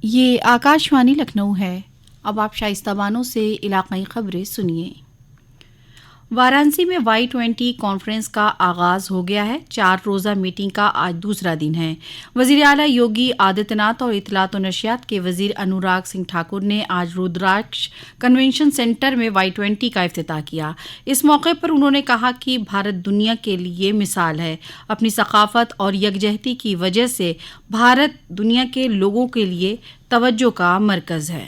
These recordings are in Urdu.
یہ آکاشوانی لکھنؤ ہے۔ اب آپ شائستہ بانو سے علاقائی خبریں سنیے۔ وارانسی میں Y20 کانفرنس کا آغاز ہو گیا ہے۔ 4 روزہ میٹنگ کا آج دوسرا دن ہے۔ وزیر اعلیٰ یوگی آدتیہ ناتھ اور اطلاعات و نشریات کے وزیر انوراگ سنگھ ٹھاکر نے آج رودراکش کنونشن سینٹر میں Y20 کا افتتاح کیا۔ اس موقع پر انہوں نے کہا کہ بھارت دنیا کے لیے مثال ہے۔ اپنی ثقافت اور یکجہتی کی وجہ سے بھارت دنیا کے لوگوں کے لیے توجہ کا مرکز ہے۔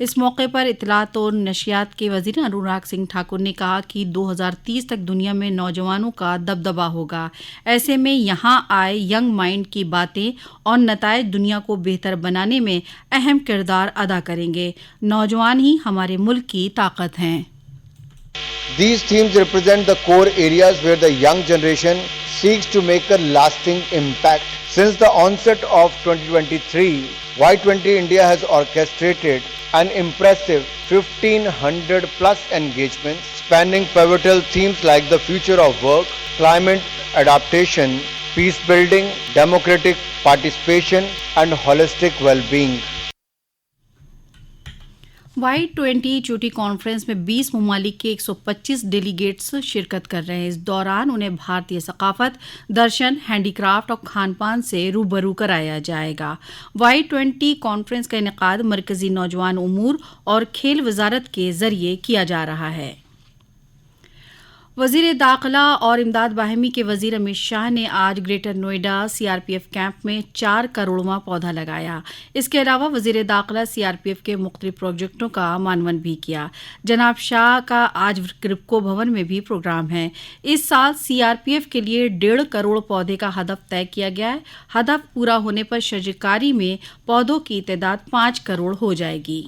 اس موقع پر اطلاعات اور نشریات کے وزیر انوراگ سنگھ ٹھاکر نے کہا کہ 2030 تک دنیا میں نوجوانوں کا دبدبہ ہوگا۔ ایسے میں یہاں آئے ینگ مائنڈ کی باتیں اور نتائج دنیا کو بہتر بنانے میں اہم کردار ادا کریں گے۔ نوجوان ہی ہمارے ملک کی طاقت ہیں۔ These themes represent the core areas where the young generation seeks to make a lasting impact. Since the onset of 2023, Y20 India has orchestrated an impressive 1,500 plus engagements spanning pivotal themes like the future of work, climate adaptation, peace building, democratic participation, and holistic well-being. Y20 چوٹی کانفرنس میں 20 ممالک کے 125 ڈیلیگیٹس شرکت کر رہے ہیں۔ اس دوران انہیں بھارتی ثقافت، درشن، ہینڈی کرافٹ اور کھان پان سے روبرو کرایا جائے گا۔ Y20 کانفرنس کا انعقاد مرکزی نوجوان امور اور کھیل وزارت کے ذریعے کیا جا رہا ہے۔ وزیر داخلہ اور امداد باہمی کے وزیر امت شاہ نے آج گریٹر نوئیڈا CRPF کیمپ میں 4 کروڑواں پودا لگایا۔ اس کے علاوہ وزیر داخلہ CRPF کے مختلف پروجیکٹوں کا معنون بھی کیا۔ جناب شاہ کا آج کرپکو بھون میں بھی پروگرام ہے۔ اس سال CRPF کے لیے 1.5 کروڑ پودے کا ہدف طے کیا گیا ہے۔ ہدف پورا ہونے پر شجرکاری میں پودوں کی تعداد 5 کروڑ ہو جائے گی۔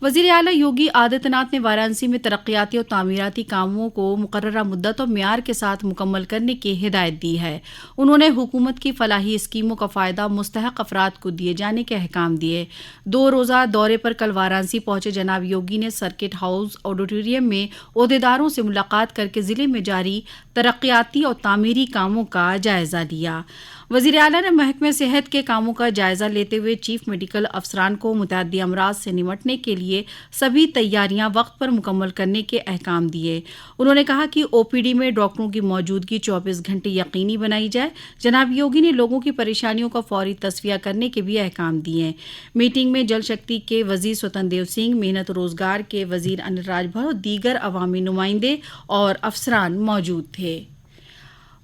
وزیر اعلیٰ یوگی آدتیہ ناتھ نے وارانسی میں ترقیاتی اور تعمیراتی کاموں کو مقررہ مدت اور معیار کے ساتھ مکمل کرنے کی ہدایت دی ہے۔ انہوں نے حکومت کی فلاحی اسکیموں کا فائدہ مستحق افراد کو دیے جانے کے احکام دیے۔ 2 روزہ دورے پر کل وارانسی پہنچے جناب یوگی نے سرکٹ ہاؤس آڈیٹوریم میں عہدیداروں سے ملاقات کر کے ضلع میں جاری ترقیاتی اور تعمیری کاموں کا جائزہ لیا۔ وزیر اعلیٰ نے محکمہ صحت کے کاموں کا جائزہ لیتے ہوئے چیف میڈیکل افسران کو متعدی امراض سے نمٹنے کے لیے سبھی تیاریاں وقت پر مکمل کرنے کے احکام دیے۔ انہوں نے کہا کہ OPD میں ڈاکٹروں کی موجودگی 24 گھنٹے یقینی بنائی جائے۔ جناب یوگی نے لوگوں کی پریشانیوں کا فوری تصفیہ کرنے کے بھی احکام دیے۔ میٹنگ میں جل شکتی کے وزیر سوتن دیو سنگھ، محنت روزگار کے وزیر انل راج بھر اور دیگر عوامی نمائندے اور افسران موجود تھے۔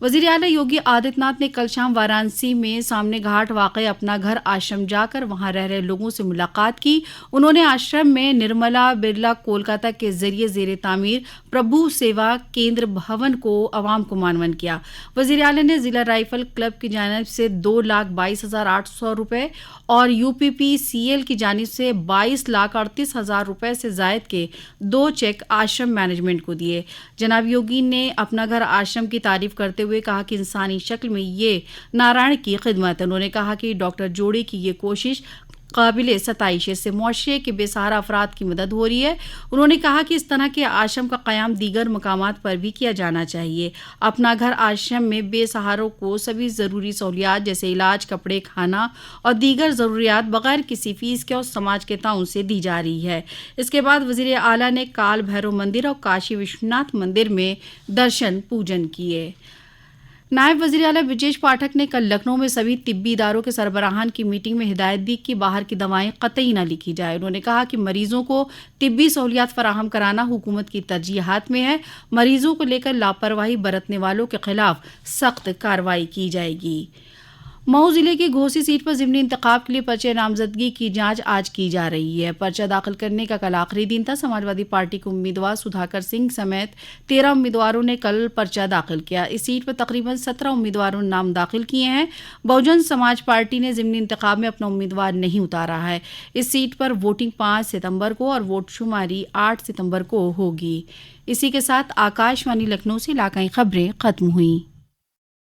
وزیر اعلیٰ یوگی آدتیہ ناتھ نے کل شام وارانسی میں سامنے گھاٹ واقع اپنا گھر آشرم جا کر وہاں رہ رہے لوگوں سے ملاقات کی۔ انہوں نے آشرم میں نرملا برلا کولکاتہ کے ذریعے زیر تعمیر پربھو سیوا کیندر بھون کو عوام کو معنون کیا۔ وزیر اعلیٰ نے ضلع رائفل کلب کی جانب سے 2,22,800 روپے اور UPPCL کی جانب سے 22,38,000 روپے سے زائد کے 2 چیک آشرم مینجمنٹ کو دیے۔ جناب یوگی نے اپنا گھر آشرم کی تعریف کرتے ہوئے کہا کہ انسانی شکل میں یہ نارائن کی خدمت ہے۔ انہوں نے کہا کہ ڈاکٹر جوڑے کی یہ کوشش قابل ستائش ہے، اس سے معاشرے کے بے سہارا افراد کی مدد ہو رہی ہے۔ انہوں نے کہا کہ اس طرح کے آشرم کا قیام دیگر مقامات پر بھی کیا جانا چاہیے۔ اپنا گھر آشرم میں بے سہاروں کو سبھی ضروری سہولیات جیسے علاج، کپڑے، کھانا اور دیگر ضروریات بغیر کسی فیس کے اور سماج کے تعاون سے دی جا رہی ہے۔ اس کے بعد وزیر اعلیٰ نے کال بھیرو مندر اور کاشی وشوناتھ مندر میں درشن پوجن کیے۔ نائب وزیر اعلیٰ برجیش پاٹھک نے کل لکھنؤ میں سبھی طبی اداروں کے سربراہان کی میٹنگ میں ہدایت دی کہ باہر کی دوائیں قطعی نہ لکھی جائے۔ انہوں نے کہا کہ مریضوں کو طبی سہولیات فراہم کرانا حکومت کی ترجیحات میں ہے۔ مریضوں کو لے کر لاپرواہی برتنے والوں کے خلاف سخت کارروائی کی جائے گی۔ مئو ضلع کی گھوسی سیٹ پر ضمنی انتخاب کے لیے پرچہ نامزدگی کی جانچ آج کی جا رہی ہے۔ پرچہ داخل کرنے کا کل آخری دن تھا۔ سماجوادی پارٹی کے امیدوار سدھاکر سنگھ سمیت 13 امیدواروں نے کل پرچہ داخل کیا۔ اس سیٹ پر تقریباً 17 امیدواروں نے نام داخل کیے ہیں۔ بہوجن سماج پارٹی نے ضمنی انتخاب میں اپنا امیدوار نہیں اتارا ہے۔ اس سیٹ پر ووٹنگ 5 ستمبر کو اور ووٹ شماری 8 ستمبر کو ہوگی۔ اسی کے ساتھ آکاش وانی لکھنؤ سے علاقائی خبریں ختم ہوئیں۔